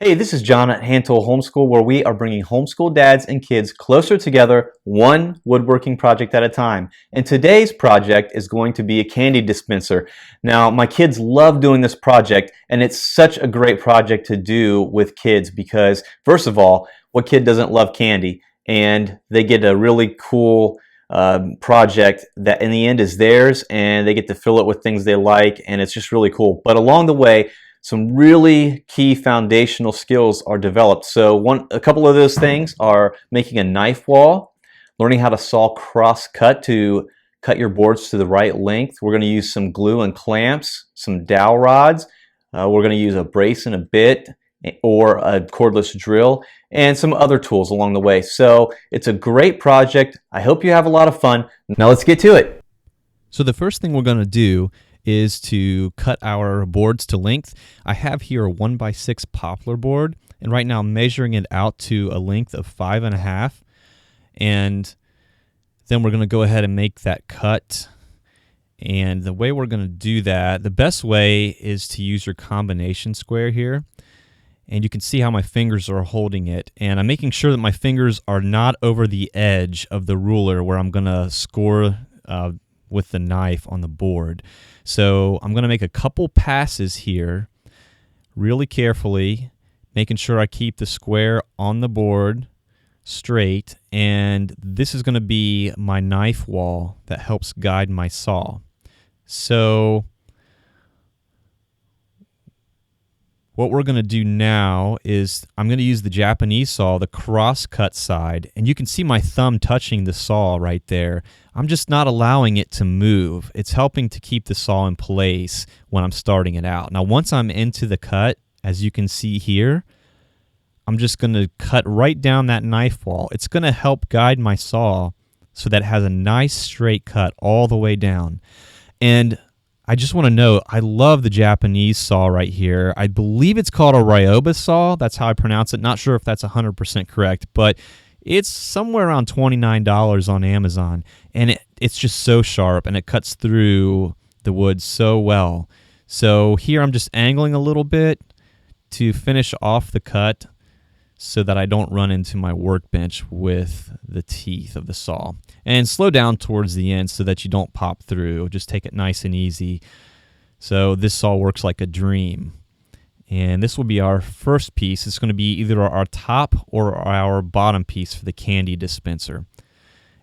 Hey, this is John at Hand Tool Homeschool, where we are bringing homeschool dads and kids closer together, one woodworking project at a time. And today's project is going to be a candy dispenser. Now, my kids love doing this project, and it's such a great project to do with kids because, first of all, what kid doesn't love candy? And they get a really cool project that in the end is theirs, and they get to fill it with things they like, and it's just really cool. But along the way, some really key foundational skills are developed. So a couple of those things are making a knife wall, learning how to saw cross cut to cut your boards to the right length. We're going to use some glue and clamps, some dowel rods. We're going to use a brace and a bit or a cordless drill and some other tools along the way. So it's a great project. I hope you have a lot of fun. Now let's get to it. So the first thing we're going to do is to cut our boards to length. I have here a 1x6 poplar board, and right now I'm measuring it out to a length of 5.5, and then we're going to go ahead and make that cut. And the way we're going to do that, the best way is to use your combination square here, and you can see how my fingers are holding it, and I'm making sure that my fingers are not over the edge of the ruler where I'm going to score with the knife on the board. So I'm going to make a couple passes here really carefully, making sure I keep the square on the board straight, and this is going to be my knife wall that helps guide my saw. So what we're going to do now is I'm going to use the Japanese saw, the cross-cut side, and you can see my thumb touching the saw right there. I'm just not allowing it to move. It's helping to keep the saw in place when I'm starting it out. Now, once I'm into the cut, as you can see here, I'm just going to cut right down that knife wall. It's going to help guide my saw so that it has a nice straight cut all the way down. And I just want to note, I love the Japanese saw right here. I believe it's called a Ryoba saw. That's how I pronounce it. Not sure if that's 100% correct, but it's somewhere around $29 on Amazon. And it's just so sharp, and it cuts through the wood so well. So here I'm just angling a little bit to finish off the cut so that I don't run into my workbench with the teeth of the saw. And slow down towards the end so that you don't pop through. Just take it nice and easy. So this saw works like a dream. And this will be our first piece. It's going to be either our top or our bottom piece for the candy dispenser.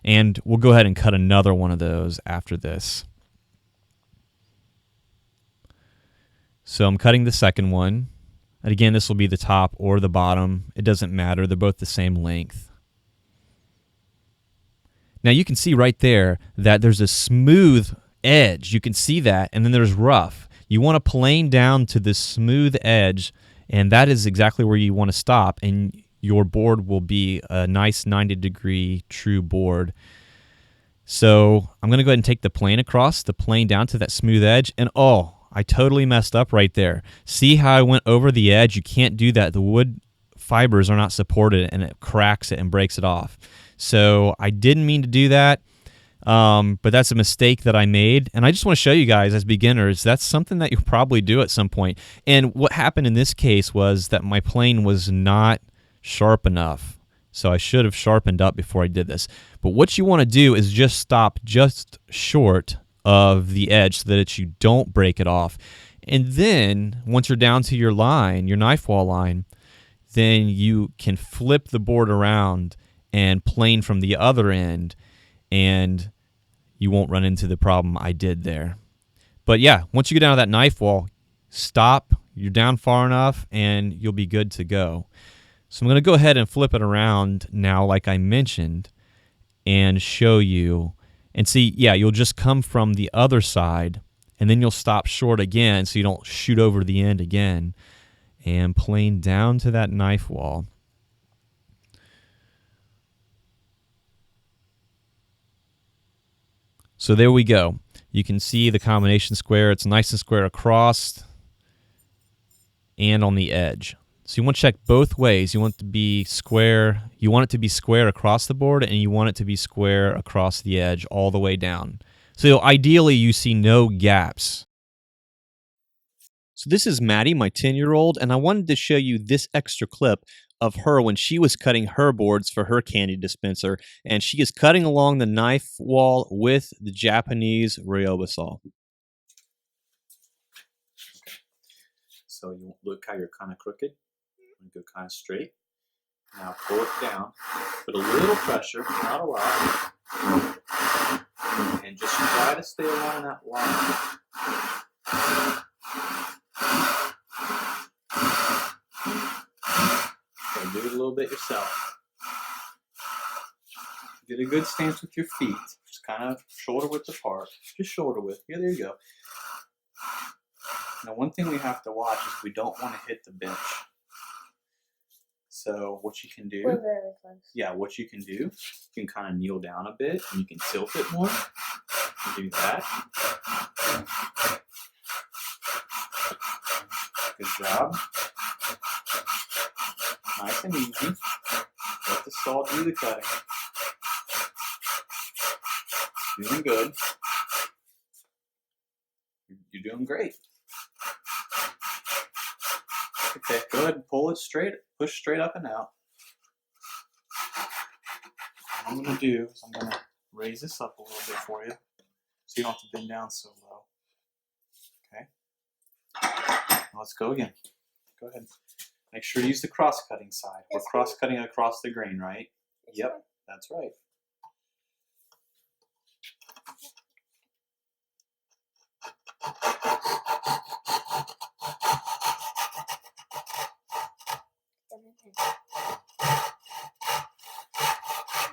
And we'll go ahead and cut another one of those after this. So I'm cutting the second one. And again, this will be the top or the bottom. It doesn't matter. They're both the same length. Now you can see right there that there's a smooth edge. You can see that, and then there's rough. You want to plane down to this smooth edge, and that is exactly where you want to stop, and your board will be a nice 90-degree true board. So I'm going to go ahead and take the plane across, the plane down to that smooth edge, and oh, I totally messed up right there. See how I went over the edge? You can't do that. The wood fibers are not supported, and it cracks it and breaks it off. So I didn't mean to do that, but that's a mistake that I made. And I just want to show you guys as beginners, that's something that you'll probably do at some point. And what happened in this case was that my plane was not sharp enough. So I should have sharpened up before I did this. But what you want to do is just stop just short of the edge so that you don't break it off. And then once you're down to your line, your knife wall line, then you can flip the board around and plane from the other end, and you won't run into the problem I did there. But yeah, once you get down to that knife wall, stop, you're down far enough, and you'll be good to go. So I'm going to go ahead and flip it around now like I mentioned and show you. And see, yeah, you'll just come from the other side, and then you'll stop short again so you don't shoot over the end again, and plane down to that knife wall. So there we go. You can see the combination square. It's nice and square across and on the edge. So you want to check both ways. You want it to be square. You want it to be square across the board, and you want it to be square across the edge all the way down. So ideally, you see no gaps. So this is Maddie, my 10-year-old, and I wanted to show you this extra clip of her when she was cutting her boards for her candy dispenser, and she is cutting along the knife wall with the Japanese Ryoba saw. So you look how you're kind of crooked, you go kind of straight. Now pull it down, put a little pressure, not a lot, and just try to stay along that line. So do it a little bit yourself. Get a good stance with your feet, just kind of shoulder width apart, just shoulder width. Yeah, there you go. Now one thing we have to watch is we don't want to hit the bench. So what you can do, we're very close. Yeah, what you can do, you can kind of kneel down a bit and you can tilt it more. You do that. Good job. Nice and easy. Let the saw do the cutting. Doing good. You're doing great. Okay, go ahead and pull it straight, push straight up and out. What I'm going to do is I'm going to raise this up a little bit for you so you don't have to bend down so low. Okay. Now let's go again. Go ahead. Make sure to use the cross-cutting side. We're cross-cutting across the grain, right? Yep, that's right.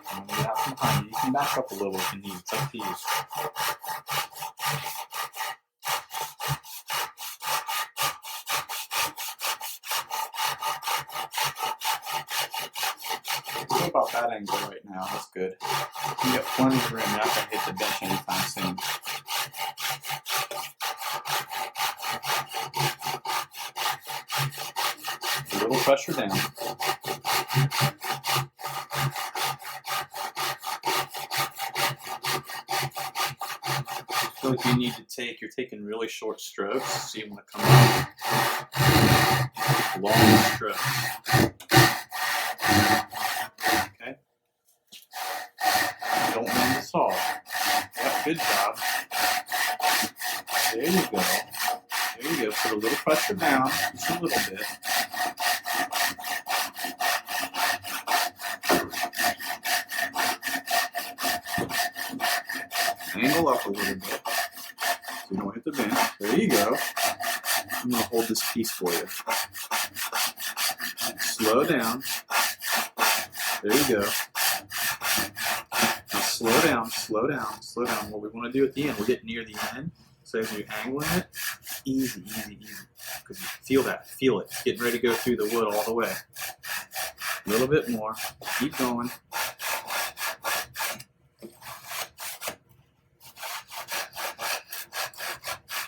I'm going to get out from behind you. You can back up a little if you need. It's up to you. What about that angle right now? That's good. You got plenty of room. You're not going to hit the bench anytime soon. A little pressure down. I feel like you need to you're taking really short strokes, so you want to come out long strokes. Okay? Don't bend the saw. Yep, good job. There you go. There you go. Put a little pressure down, just a little bit. Angle up a little bit so you don't hit the bench. There you go. I'm going to hold this piece for you. Slow down. There you go. Now slow down, slow down, slow down. What we want to do at the end, we're getting near the end. So as you're angling it, easy, easy, easy. Because you feel that, feel it. Getting ready to go through the wood all the way. A little bit more. Keep going.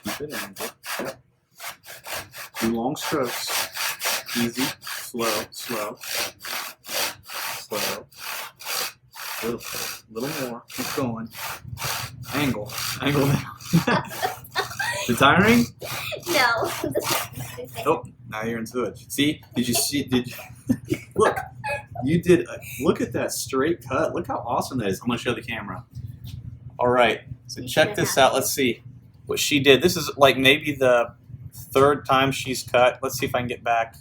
Keep it angled. Yep. Do long strokes. Easy, slow, slow, slow. Little more. Keep going. Angle. Angle down. Is it tiring? No. Oh, now you're into it. See? Did you see? Did you look? You did. Look at that straight cut. Look how awesome that is. I'm gonna show the camera. All right. So check this out. Let's see what she did. This is like maybe the third time she's cut. Let's see if I can get back.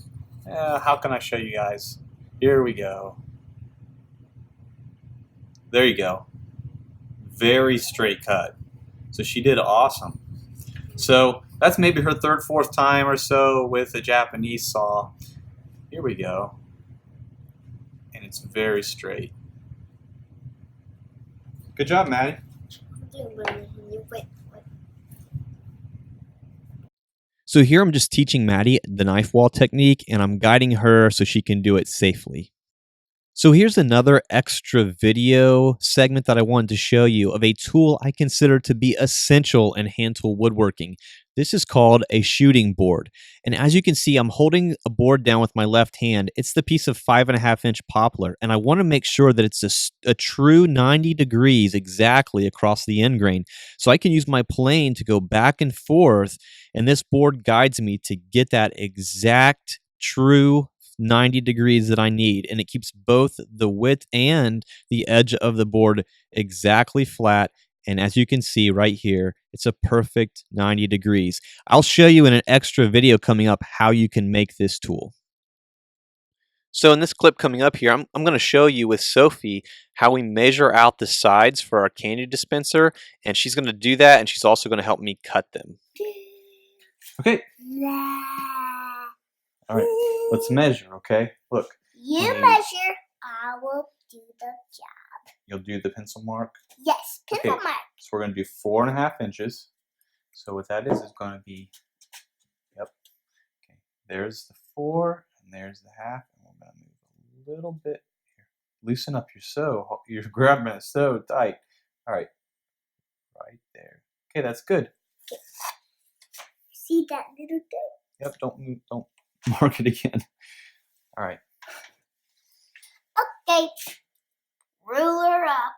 How can I show you guys? Here we go. There you go. Very straight cut. So she did awesome. So that's maybe her third, fourth time or so with a Japanese saw. Here we go. And it's very straight. Good job, Maddie. So here I'm just teaching Maddie the knife wall technique, and I'm guiding her so she can do it safely. So here's another extra video segment that I wanted to show you of a tool I consider to be essential in hand tool woodworking. This is called a shooting board. And as you can see, I'm holding a board down with my left hand. It's the piece of 5.5-inch poplar. And I want to make sure that it's a true 90 degrees exactly across the end grain. So I can use my plane to go back and forth. And this board guides me to get that exact true 90 degrees that I need. And it keeps both the width and the edge of the board exactly flat. And as you can see right here, it's a perfect 90 degrees. I'll show you in an extra video coming up how you can make this tool. So in this clip coming up here, I'm going to show you with Sophie how we measure out the sides for our candy dispenser. And she's going to do that, and she's also going to help me cut them. Okay. All right, let's measure, okay? Look. You measure, I will do the job. You'll do the pencil mark? Yes, pencil mark. So we're going to do 4.5 inches. So what that is going to be, yep. Okay, there's the 4, and there's the half, and we're going to move a little bit here. Loosen up your sew. You're grabbing it so tight. All right, right there. Okay, that's good. See that little thing? Yep, don't move, don't mark it again. All right. Okay, ruler up.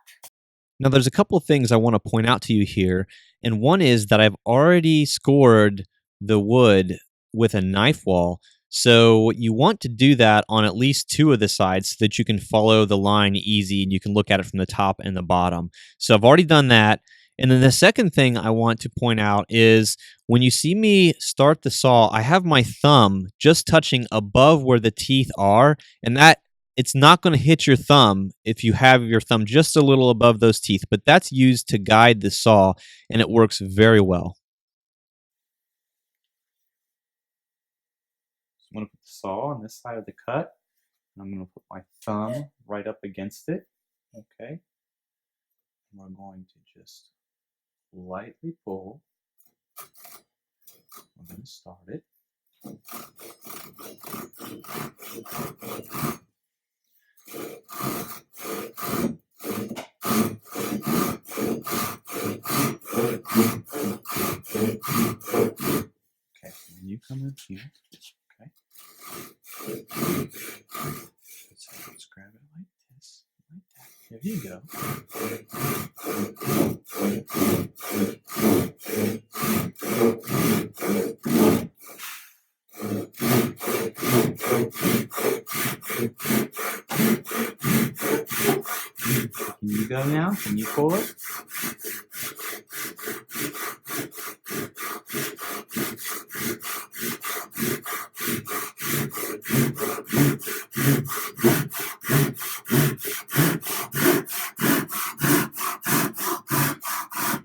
Now, there's a couple of things I want to point out to you here, and one is that I've already scored the wood with a knife wall, so you want to do that on at least 2 of the sides so that you can follow the line easy and you can look at it from the top and the bottom. So I've already done that. And then the second thing I want to point out is when you see me start the saw, I have my thumb just touching above where the teeth are, and that it's not going to hit your thumb if you have your thumb just a little above those teeth, but that's used to guide the saw, and it works very well. So I'm going to put the saw on this side of the cut, and I'm going to put my thumb right up against it, okay? And we're going to just lightly pull. We're going to start it. Okay, and you come in here, okay? Let's grab it like this, like that. There you go. Can you go now? Can you pull it?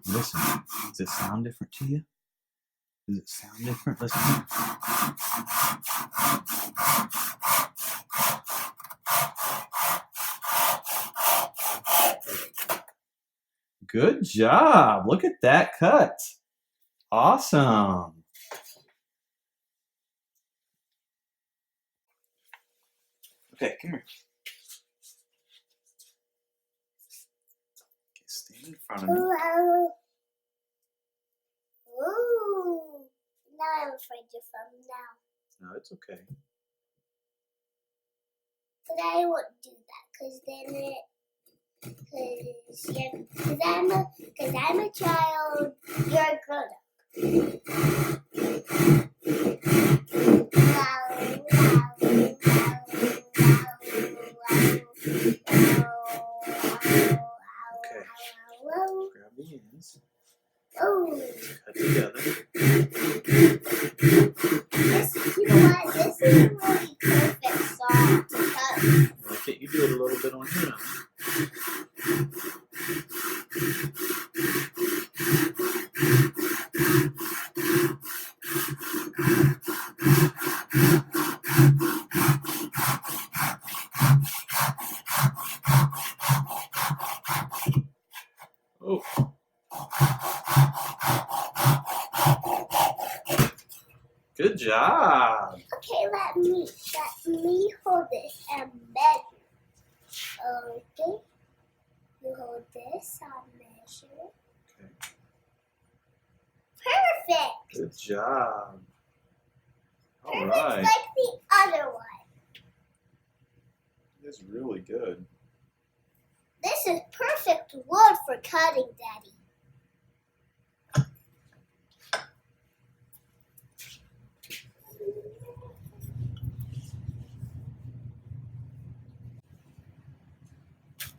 Listen, does it sound different to you? Does it sound different? Listen. Good job. Look at that cut. Awesome. Okay, come here. Okay, stand in front of me. Ooh. Now I'm afraid your thumb now. No, it's okay. But I won't do that, because then it... Because I'm a child, you're a grown-up. Grab the ends. Oh. Cut together. This, you know what? This is a really perfect saw to cut. Why can't you do it a little bit on your own? Oh. Good job. Okay, let me hold this and measure. Okay. You hold this, I'll measure. Okay. Perfect. Good job. All Perfect right. like the other one. That's really good. This is perfect wood for cutting, Daddy.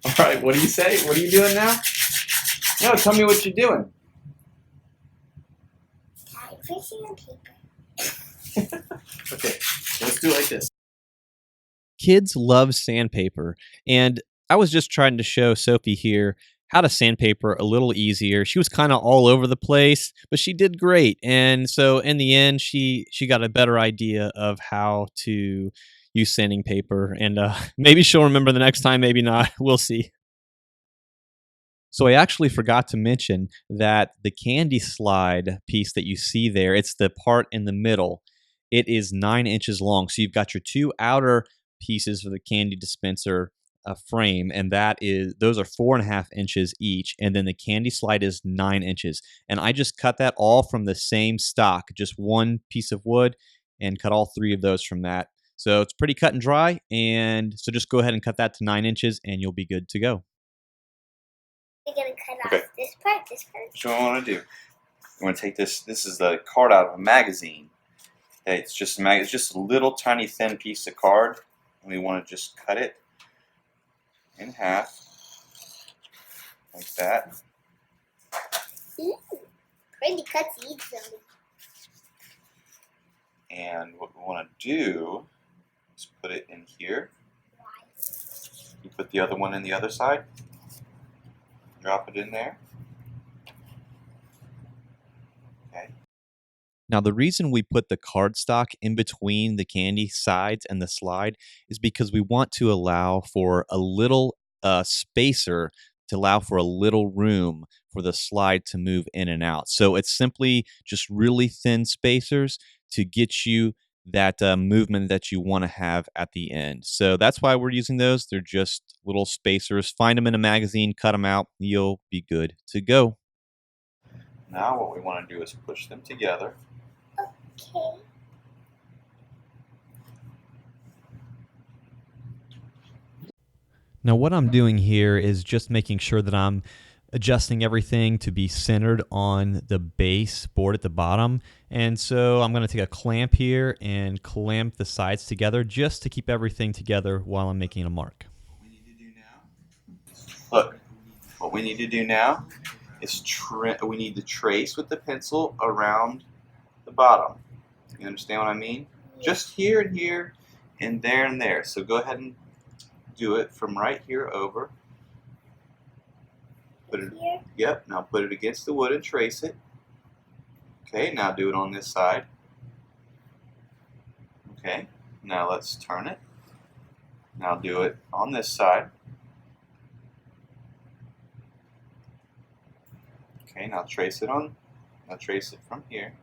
All right, what do you say? What are you doing now? No, tell me what you're doing. I'm fixing the paper. Okay, let's do it like this. Kids love sandpaper, and I was just trying to show Sophie here how to sandpaper a little easier. She was kind of all over the place, but she did great. And so in the end, she got a better idea of how to use sanding paper, and maybe she'll remember the next time, maybe not. We'll see. So I actually forgot to mention that the candy slide piece that you see there, it's the part in the middle. It is 9 inches long. So you've got your two outer pieces for the candy dispenser frame, and those are 4.5 inches each. And then the candy slide is 9 inches. And I just cut that all from the same stock, just one piece of wood, and cut all 3 of those from that. So it's pretty cut and dry. And so just go ahead and cut that to 9 inches, and you'll be good to go. We're gonna cut Okay. off this part, this part. So what I want to do, I'm going to take this. This is the card out of a magazine. It's just it's just a little tiny thin piece of card, and we want to just cut it in half, like that. Ooh, pretty cuts easily. And what we want to do is put it in here. Why? You put the other one in the other side. Drop it in there. Okay. Now, the reason we put the cardstock in between the candy sides and the slide is because we want to allow for a little spacer, to allow for a little room for the slide to move in and out. So it's simply just really thin spacers to get you that movement that you want to have at the end. So that's why we're using those. They're just little spacers. Find them in a magazine, cut them out. You'll be good to go. Now what we want to do is push them together. Okay. Now, what I'm doing here is just making sure that I'm adjusting everything to be centered on the base board at the bottom. And so I'm going to take a clamp here and clamp the sides together just to keep everything together while I'm making a mark. Look, what we need to do now is we need to trace with the pencil around the bottom. You understand what I mean? Just here and here and there and there. So go ahead and do it from right here over. Put it Here. Yep, now put it against the wood and trace it. Okay, now do it on this side. Okay, now let's turn it. Now do it on this side. Okay, now trace it from here.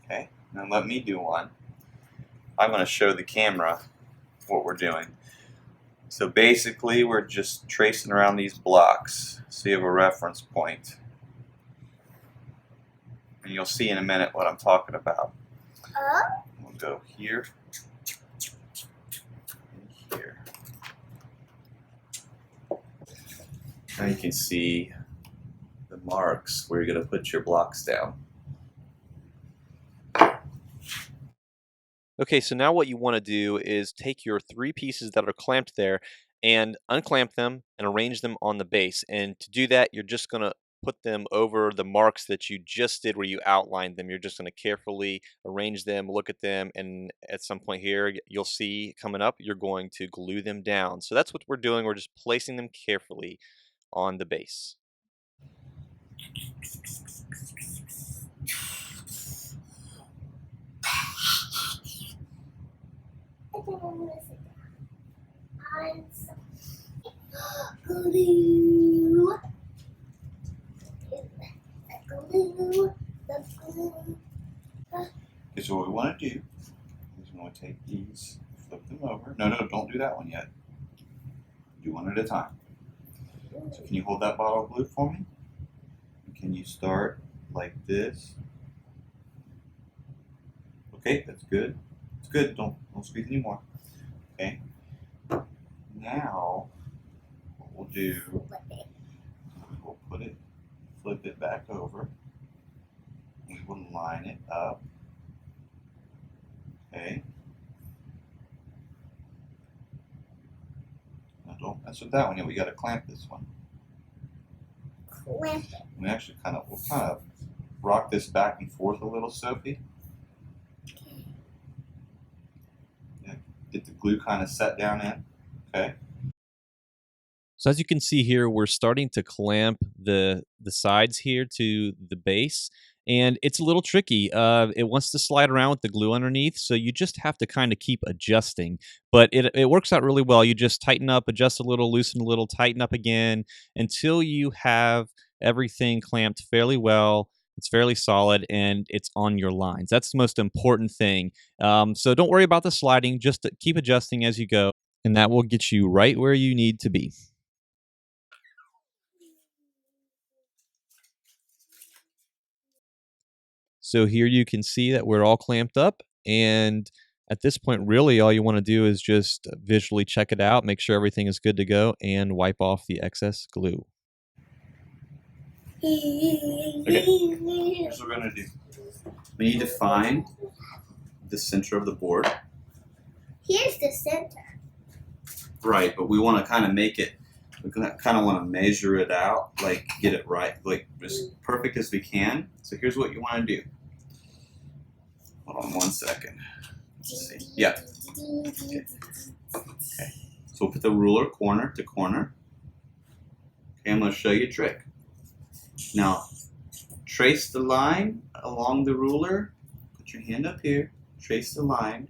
Okay, now let me do one. I'm going to show the camera what we're doing. So basically we're just tracing around these blocks so you have a reference point. And you'll see in a minute what I'm talking about. We'll go here and here. Now you can see the marks where you're going to put your blocks down. Okay, so now what you want to do is take your 3 pieces that are clamped there and unclamp them and arrange them on the base. And to do that, you're just going to put them over the marks that you just did where you outlined them. You're just going to carefully arrange them, look at them, and at some point here, you'll see coming up, you're going to glue them down. So that's what we're doing. We're just placing them carefully on the base. Glue. The glue. Okay, so what we want to do is we want to take these, flip them over. No, don't do that one yet. Do one at a time. So can you hold that bottle of glue for me? can you start like this? Okay, that's good. It's good. Don't squeeze anymore. Okay. Now, what we'll do, we'll flip it back over. We will line it up. Okay. Now don't mess with that one yet. We got to clamp this one. Clamp it. We actually we'll kind of rock this back and forth a little, Sophie. Yeah, get the glue kind of set down in. Okay. So as you can see here, we're starting to clamp the sides here to the base, and it's a little tricky. It wants to slide around with the glue underneath, so you just have to kind of keep adjusting. But it works out really well. You just tighten up, adjust a little, loosen a little, tighten up again until you have everything clamped fairly well. It's fairly solid, and it's on your lines. That's the most important thing. So don't worry about the sliding. Just keep adjusting as you go, and that will get you right where you need to be. So here you can see that we're all clamped up, and at this point, really all you want to do is just visually check it out, make sure everything is good to go, and wipe off the excess glue. Okay, here's what we're going to do. We need to find the center of the board. Here's the center. Right, but we want to kind of make it, we kind of want to measure it out, like get it right, like as perfect as we can. So here's what you want to do. Hold on 1 second. Let's see. Yeah. Okay. So we'll put the ruler corner to corner. Okay, I'm going to show you a trick. Now, trace the line along the ruler. Put your hand up here. Trace the line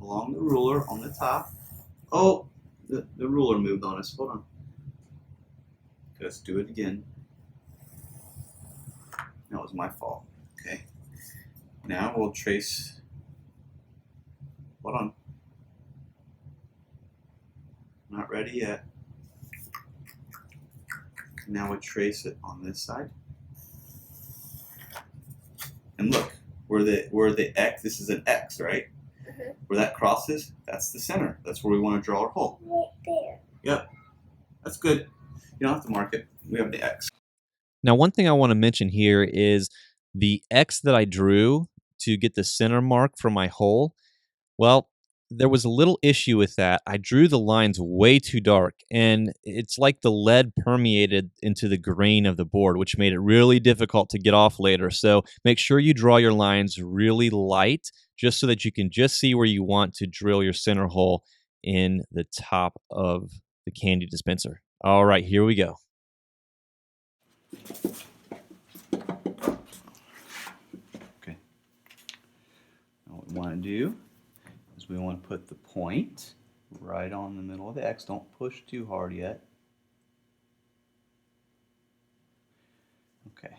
along the ruler on the top. Oh, the ruler moved on us. Hold on. Let's do it again. That was my fault. Okay. Now we'll trace. Hold on. Not ready yet. Now we'll trace it on this side. And look, where the X, this is an X, right? Mm-hmm. Where that crosses, that's the center. That's where we want to draw our hole. Right there. Yep. That's good. You don't have to mark it. We have the X. Now, one thing I want to mention here is the X that I drew to get the center mark for my hole. Well, there was a little issue with that. I drew the lines way too dark, and it's like the lead permeated into the grain of the board, which made it really difficult to get off later. So make sure you draw your lines really light, just so that you can just see where you want to drill your center hole in the top of the candy dispenser. All right, here we go. Okay. Now what we want to do is we want to put the point right on the middle of the X. Don't push too hard yet. Okay.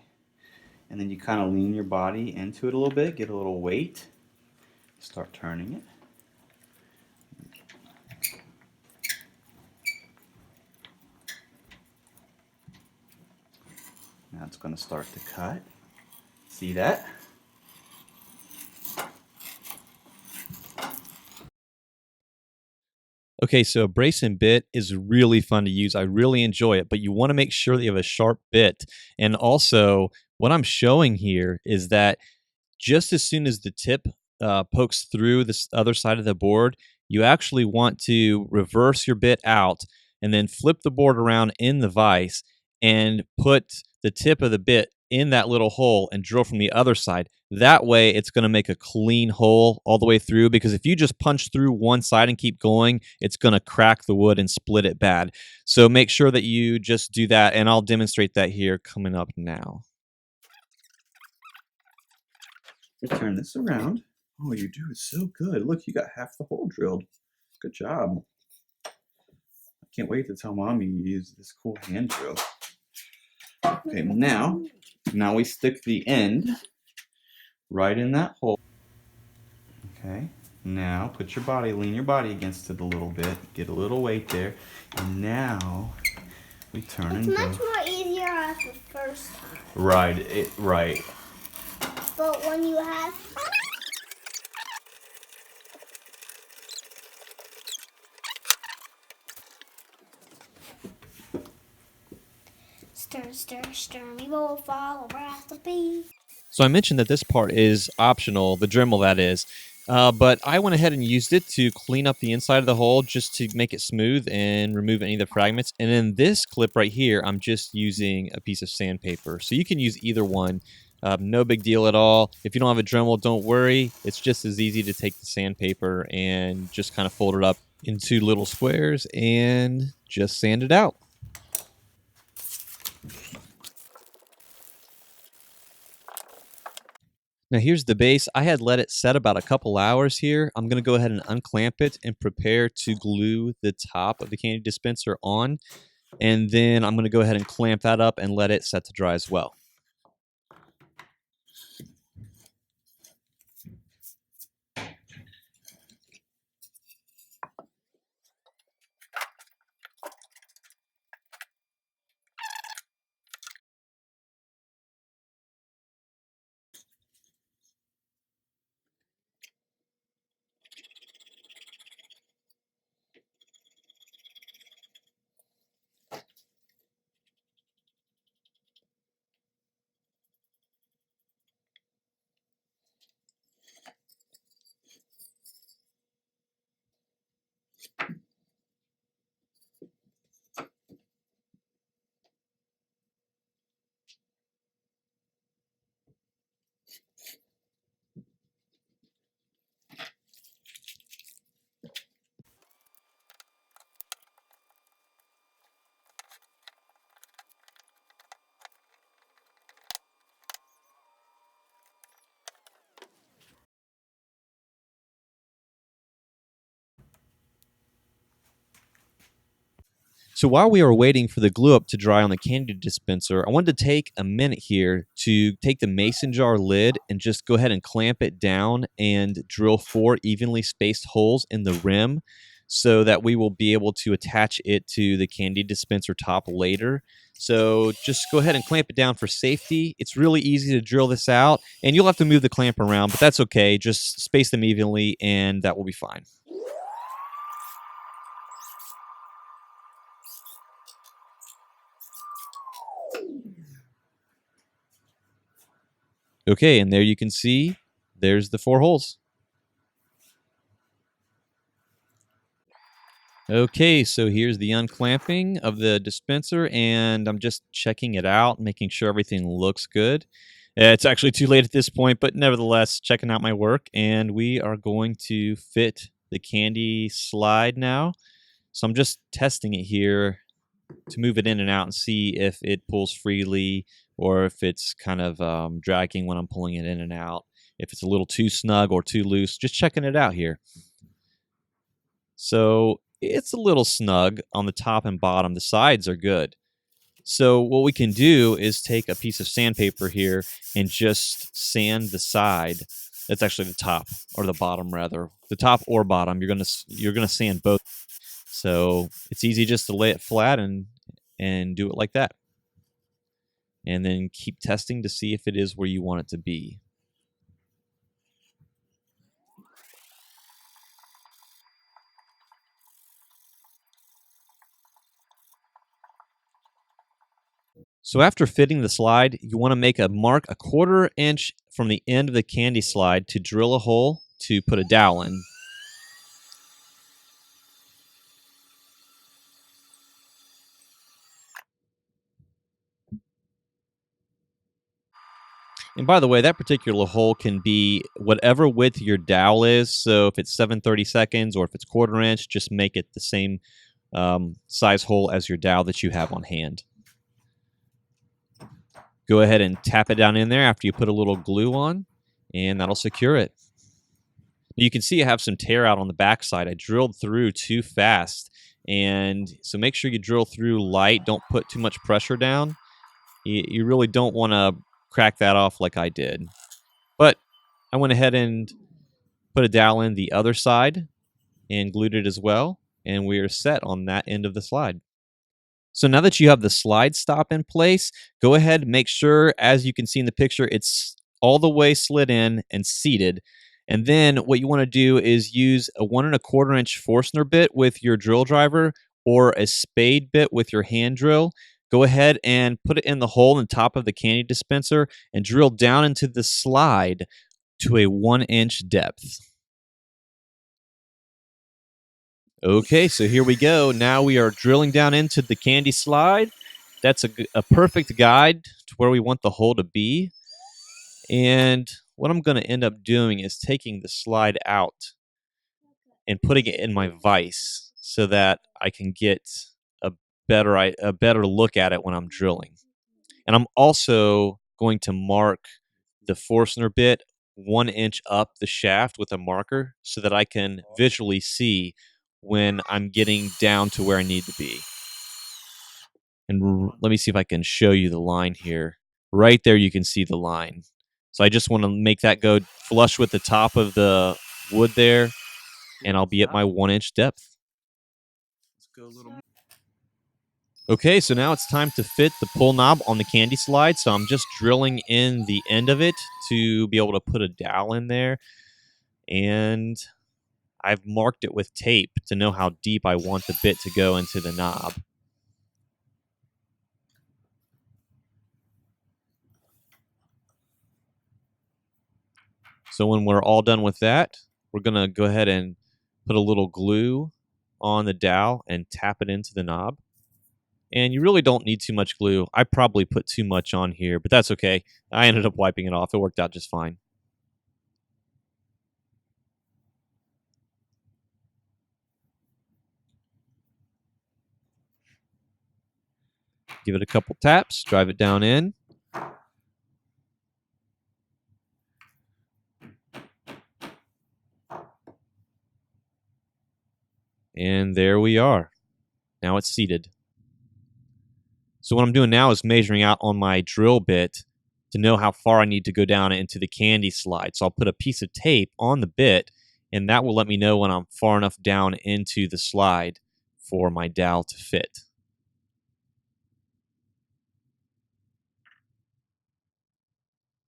And then you kind of lean your body into it a little bit, get a little weight. Start turning it. Now it's going to start to cut. See that? Okay, so a brace and bit is really fun to use. I really enjoy it, but you want to make sure that you have a sharp bit. And also, what I'm showing here is that just as soon as the tip pokes through this other side of the board, you actually want to reverse your bit out and then flip the board around in the vise and put the tip of the bit in that little hole and drill from the other side. That way, it's going to make a clean hole all the way through, because if you just punch through one side and keep going, it's going to crack the wood and split it bad. So make sure that you just do that, and I'll demonstrate that here coming up now. You turn this around. Oh, you do it so good. Look, you got half the hole drilled. Good job. I can't wait to tell Mommy you used this cool hand drill. Okay, now we stick the end right in that hole. Okay, now put your body, lean your body against it a little bit, get a little weight there, and now we turn and go. It's much more easier crack the first time. Right, right. But when you have stir, stir, stir, we will follow recipe. So I mentioned that this part is optional, the Dremel that is, but I went ahead and used it to clean up the inside of the hole just to make it smooth and remove any of the fragments. And in this clip right here, I'm just using a piece of sandpaper. So you can use either one. No big deal at all. If you don't have a Dremel, don't worry. It's just as easy to take the sandpaper and just kind of fold it up into little squares and just sand it out. Now here's the base. I had let it set about a couple hours here. I'm going to go ahead and unclamp it and prepare to glue the top of the candy dispenser on. And then I'm going to go ahead and clamp that up and let it set to dry as well. So while we are waiting for the glue up to dry on the candy dispenser, I wanted to take a minute here to take the mason jar lid and just go ahead and clamp it down and drill 4 evenly spaced holes in the rim so that we will be able to attach it to the candy dispenser top later. So just go ahead and clamp it down for safety. It's really easy to drill this out, and you'll have to move the clamp around, but that's okay. Just space them evenly and that will be fine. Okay, and there you can see, there's the 4 holes. Okay, so here's the unclamping of the dispenser, and I'm just checking it out, making sure everything looks good. It's actually too late at this point, but nevertheless, checking out my work, and we are going to fit the candy slide now. So I'm just testing it here to move it in and out and see if it pulls freely or if it's kind of dragging when I'm pulling it in and out. If it's a little too snug or too loose, just checking it out here. So it's a little snug on the top and bottom. The sides are good. So what we can do is take a piece of sandpaper here and just sand the side. That's actually the top, or the bottom rather. The top or bottom. You're gonna sand both. So it's easy just to lay it flat and do it like that. And then keep testing to see if it is where you want it to be. So after fitting the slide, you want to make a mark a 1/4 inch from the end of the candy slide to drill a hole to put a dowel in. And by the way, that particular hole can be whatever width your dowel is. So if it's 7/32 or if it's 1/4 inch, just make it the same size hole as your dowel that you have on hand. Go ahead and tap it down in there after you put a little glue on, and that'll secure it. You can see I have some tear out on the backside. I drilled through too fast, and so make sure you drill through light. Don't put too much pressure down. You really don't want to crack that off like I did. But I went ahead and put a dowel in the other side and glued it as well, and we are set on that end of the slide. So now that you have the slide stop in place, go ahead and make sure, as you can see in the picture, it's all the way slid in and seated. And then what you want to do is use a 1¼ inch Forstner bit with your drill driver or a spade bit with your hand drill. Go ahead and put it in the hole in the top of the candy dispenser and drill down into the slide to a 1-inch depth. Okay, so here we go. Now we are drilling down into the candy slide. That's a perfect guide to where we want the hole to be. And what I'm going to end up doing is taking the slide out and putting it in my vise so that I can get a better look at it when I'm drilling. And I'm also going to mark the Forstner bit 1 inch up the shaft with a marker so that I can visually see when I'm getting down to where I need to be. And let me see if I can show you the line here. Right there you can see the line. So I just want to make that go flush with the top of the wood there, and I'll be at my 1-inch depth. Okay, so now it's time to fit the pull knob on the candy slide. So I'm just drilling in the end of it to be able to put a dowel in there. And I've marked it with tape to know how deep I want the bit to go into the knob. So when we're all done with that, we're going to go ahead and put a little glue on the dowel and tap it into the knob. And you really don't need too much glue. I probably put too much on here, but that's okay. I ended up wiping it off. It worked out just fine. Give it a couple taps, drive it down in. And there we are. Now it's seated. So what I'm doing now is measuring out on my drill bit to know how far I need to go down into the candy slide. So I'll put a piece of tape on the bit, and that will let me know when I'm far enough down into the slide for my dowel to fit.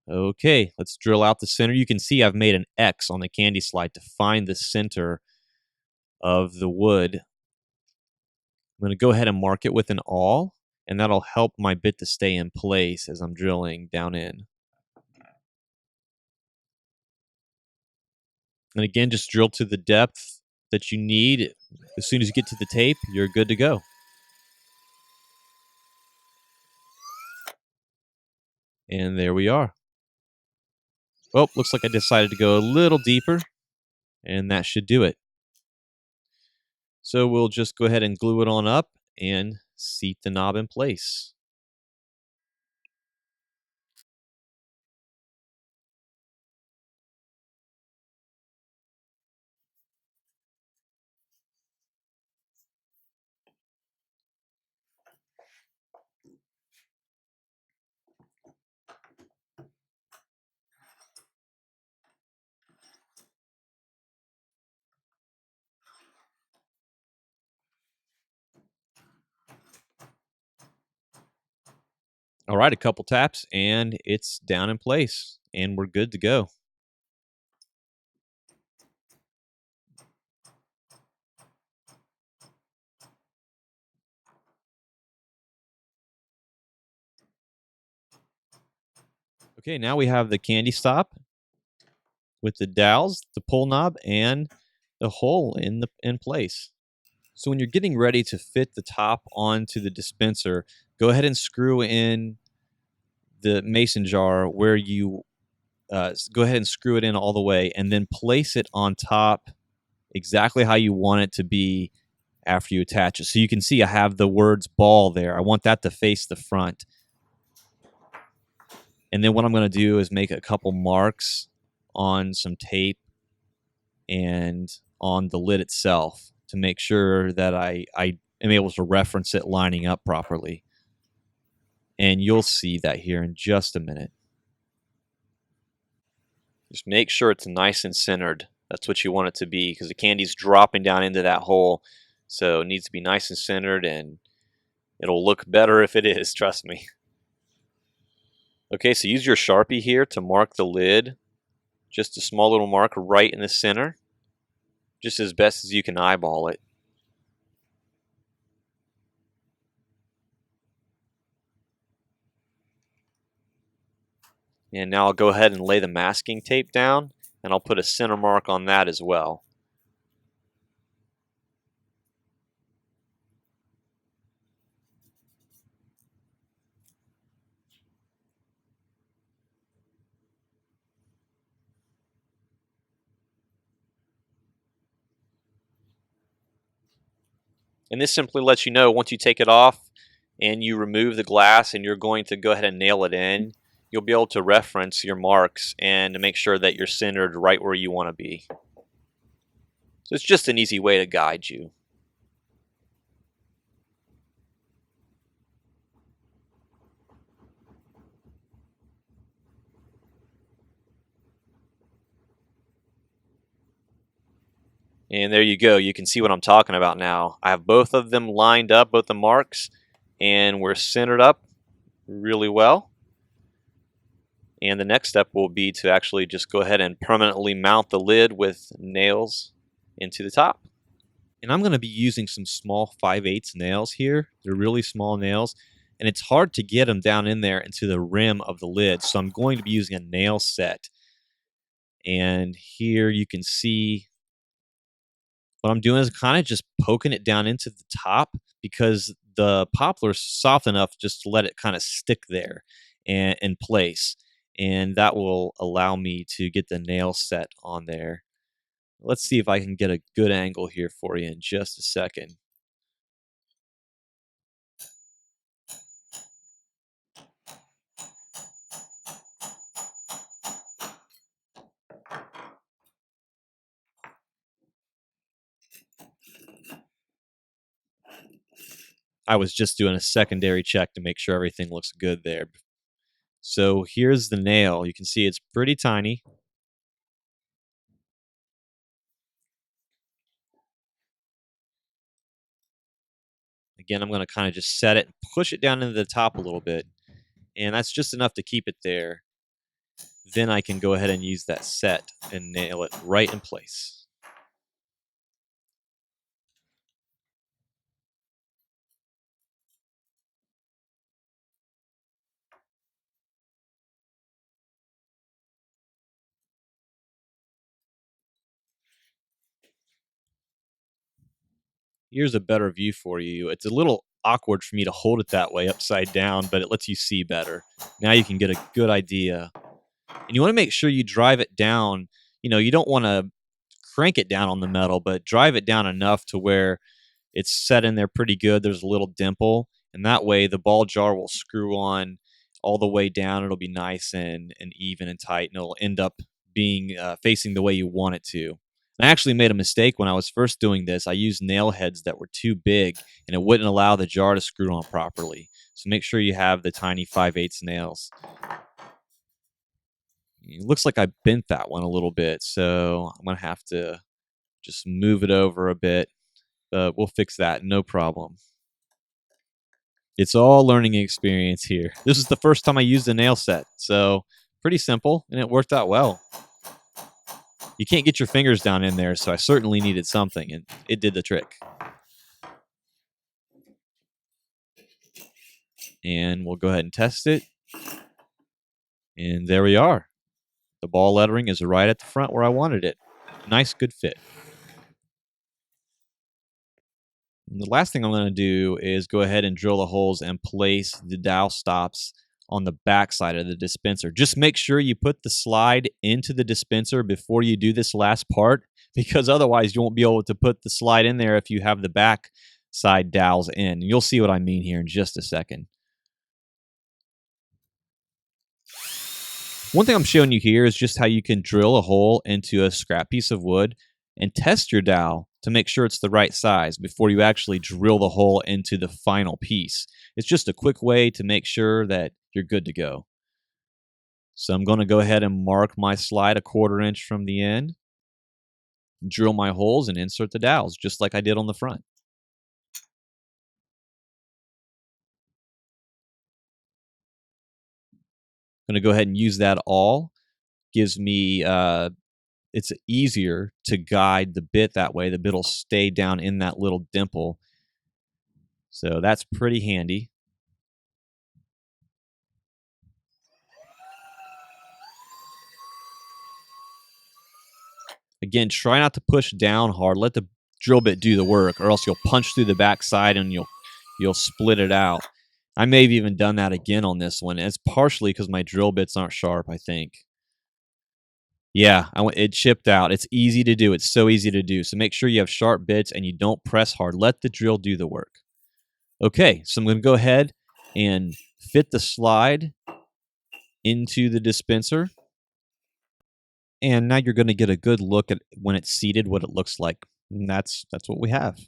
Okay, let's drill out the center. You can see I've made an X on the candy slide to find the center of the wood. I'm going to go ahead and mark it with an awl, and that'll help my bit to stay in place as I'm drilling down in. And again, just drill to the depth that you need. As soon as you get to the tape, you're good to go. And there we are. Oh, looks like I decided to go a little deeper, and that should do it. So we'll just go ahead and glue it on up and seat the knob in place. All right, a couple taps, and it's down in place, and we're good to go. Okay, now we have the candy stop with the dowels, the pull knob, and the hole in place. So when you're getting ready to fit the top onto the dispenser, go ahead and screw in the mason jar where you go ahead and screw it in all the way, and then place it on top exactly how you want it to be after you attach it. So you can see I have the words ball there. I want that to face the front. And then what I'm going to do is make a couple marks on some tape and on the lid itself to make sure that I am able to reference it lining up properly. And you'll see that here in just a minute. Just make sure it's nice and centered. That's what you want it to be, because the candy's dropping down into that hole. So it needs to be nice and centered, and It'll look better if it is, trust me. Okay, so use your Sharpie here to mark the lid. Just a small little mark right in the center, just as best as you can eyeball it. And now I'll go ahead and lay the masking tape down, and I'll put a center mark on that as well. And this simply lets you know once you take it off and you remove the glass and you're going to go ahead and nail it in, you'll be able to reference your marks and to make sure that you're centered right where you want to be. So it's just an easy way to guide you. And there you go. You can see what I'm talking about now. I have both of them lined up, both the marks, and we're centered up really well. And the next step will be to actually just go ahead and permanently mount the lid with nails into the top. And I'm going to be using some small 5/8 nails here. They're really small nails, and it's hard to get them down in there into the rim of the lid. So I'm going to be using a nail set. And here you can see what I'm doing is kind of just poking it down into the top because the poplar's soft enough just to let it kind of stick there and in place. And that will allow me to get the nail set on there. Let's see if I can get a good angle here for you in just a second. I was just doing a secondary check to make sure everything looks good there. So here's the nail. You can see it's pretty tiny. Again, I'm going to kind of just set it and push it down into the top a little bit. And that's just enough to keep it there. Then I can go ahead and use that set and nail it right in place. Here's a better view for you. It's a little awkward for me to hold it that way upside down, but it lets you see better. Now you can get a good idea. And you want to make sure you drive it down. You don't want to crank it down on the metal, but drive it down enough to where it's set in there pretty good. There's a little dimple, and that way the ball jar will screw on all the way down. It'll be nice and even and tight, and it'll end up being facing the way you want it to. And I actually made a mistake when I was first doing this. I used nail heads that were too big, and it wouldn't allow the jar to screw on properly. So make sure you have the tiny 5/8 nails. It looks like I bent that one a little bit, so I'm going to have to just move it over a bit. We'll fix that, no problem. It's all learning experience here. This is the first time I used a nail set, so pretty simple, and it worked out well. You can't get your fingers down in there, so I certainly needed something, and it did the trick. And we'll go ahead and test it. And there we are. The ball lettering is right at the front where I wanted it. Nice, good fit. And the last thing I'm going to do is go ahead and drill the holes and place the dowel stops on the back side of the dispenser. Just make sure you put the slide into the dispenser before you do this last part, because otherwise you won't be able to put the slide in there if you have the back side dowels in. You'll see what I mean here in just a second. One thing I'm showing you here is just how you can drill a hole into a scrap piece of wood and test your dowel to make sure it's the right size before you actually drill the hole into the final piece. It's just a quick way to make sure that you're good to go. So I'm going to go ahead and mark my slide 1/4 inch from the end, drill my holes, and insert the dowels just like I did on the front. going to go ahead and use that all. Gives me, it's easier to guide the bit that way. The bit will stay down in that little dimple. So that's pretty handy. Again, try not to push down hard. Let the drill bit do the work, or else you'll punch through the backside and you'll split it out. I may have even done that again on this one. It's partially because my drill bits aren't sharp, I think. Yeah, it chipped out. It's easy to do. It's so easy to do. So make sure you have sharp bits and you don't press hard. Let the drill do the work. Okay, so I'm going to go ahead and fit the slide into the dispenser. And now you're going to get a good look at when it's seated, what it looks like. And that's what we have.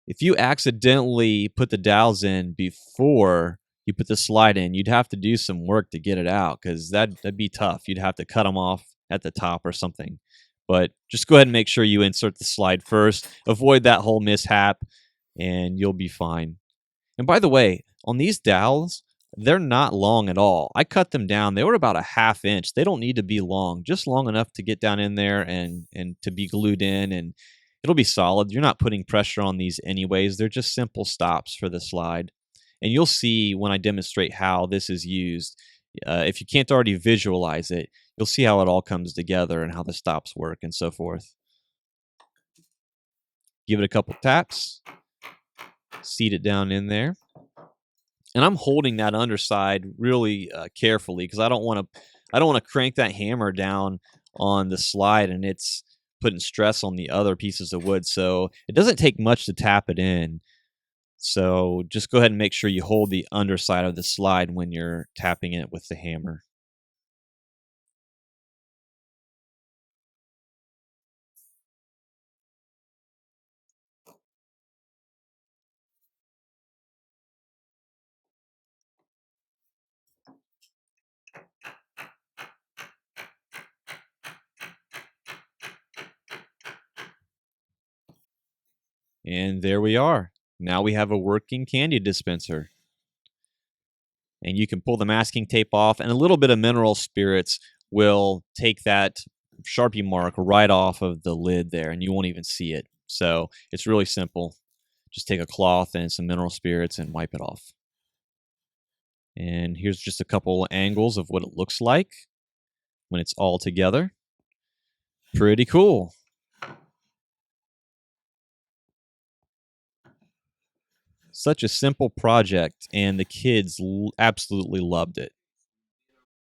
If you accidentally put the dowels in before you put the slide in, you'd have to do some work to get it out, because that'd be tough. You'd have to cut them off at the top or something. But just go ahead and make sure you insert the slide first. Avoid that whole mishap, and you'll be fine. And by the way, on these dowels, they're not long at all. I cut them down. They were about a 1/2 inch. They don't need to be long, just long enough to get down in there and to be glued in, and it'll be solid. You're not putting pressure on these anyways. They're just simple stops for the slide. And you'll see when I demonstrate how this is used. If you can't already visualize it, you'll see how it all comes together and how the stops work and so forth. Give it a couple taps. Seat it down in there. And I'm holding that underside really carefully, because I don't want to crank that hammer down on the slide and it's putting stress on the other pieces of wood. So it doesn't take much to tap it in. So just go ahead and make sure you hold the underside of the slide when you're tapping it with the hammer. And there we are. Now we have a working candy dispenser. And you can pull the masking tape off, and a little bit of mineral spirits will take that Sharpie mark right off of the lid there, and you won't even see it. So it's really simple. Just take a cloth and some mineral spirits and wipe it off. And here's just a couple angles of what it looks like when it's all together. Pretty cool. Such a simple project, and the kids absolutely loved it.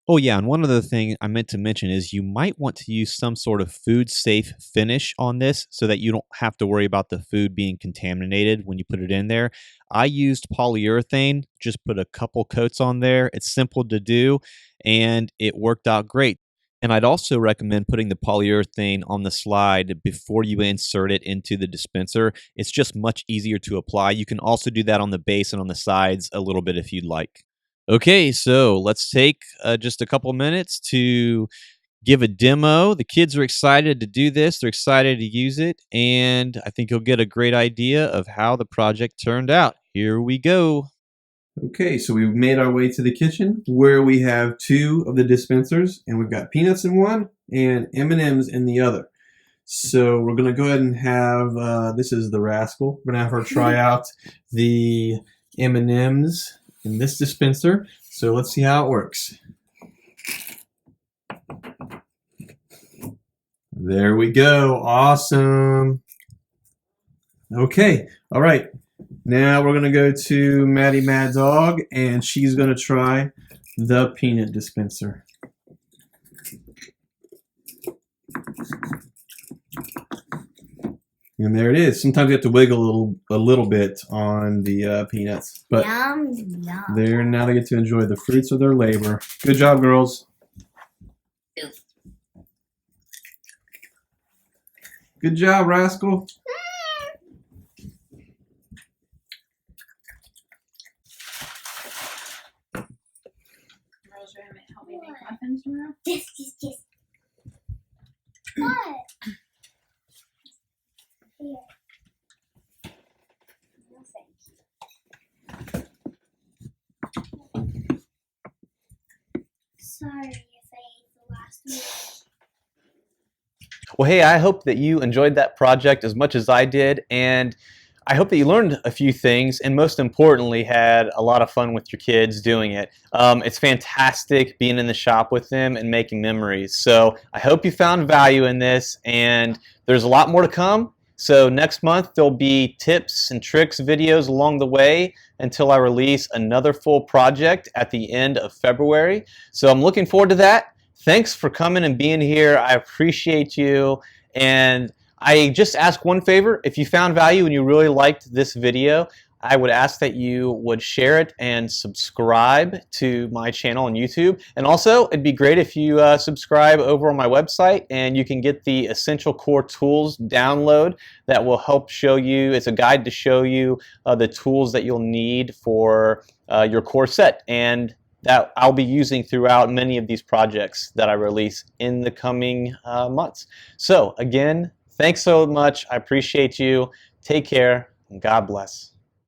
Oh yeah, and one other thing I meant to mention is you might want to use some sort of food-safe finish on this so that you don't have to worry about the food being contaminated when you put it in there. I used polyurethane, just put a couple coats on there. It's simple to do, and it worked out great. And I'd also recommend putting the polyurethane on the slide before you insert it into the dispenser. It's just much easier to apply. You can also do that on the base and on the sides a little bit if you'd like. Okay, so let's take just a couple minutes to give a demo. The kids are excited to do this. They're excited to use it, and I think you'll get a great idea of how the project turned out. Here we go. Okay, so we've made our way to the kitchen where we have 2 of the dispensers, and we've got peanuts in one and M&Ms in the other. So we're going to go ahead and have, this is the Rascal. We're going to have her try out the M&Ms in this dispenser. So let's see how it works. There we go. Awesome. Okay. All right. Now we're going to go to Maddie Mad Dog, and she's going to try the peanut dispenser. And there it is. Sometimes you have to wiggle a little bit on the peanuts, but Yum, yum. there now they get to enjoy the fruits of their labor. Good job, girls. Good job, Rascal. Girls, you're gonna help me make muffins tomorrow? Yes. What? Here. No, thank you. Well, hey, I hope that you enjoyed that project as much as I did, and I hope that you learned a few things, and most importantly, had a lot of fun with your kids doing it. It's fantastic being in the shop with them and making memories. So I hope you found value in this, and there's a lot more to come. So next month, there'll be tips and tricks videos along the way until I release another full project at the end of February. So I'm looking forward to that. Thanks for coming and being here. I appreciate you. And I just ask one favor. If you found value and you really liked this video, I would ask that you would share it and subscribe to my channel on YouTube. And also, it'd be great if you subscribe over on my website, and you can get the Essential Core Tools download that will help show you, it's a guide to show you the tools that you'll need for your core set, and that I'll be using throughout many of these projects that I release in the coming months. So again, thanks so much. I appreciate you. Take care, and God bless.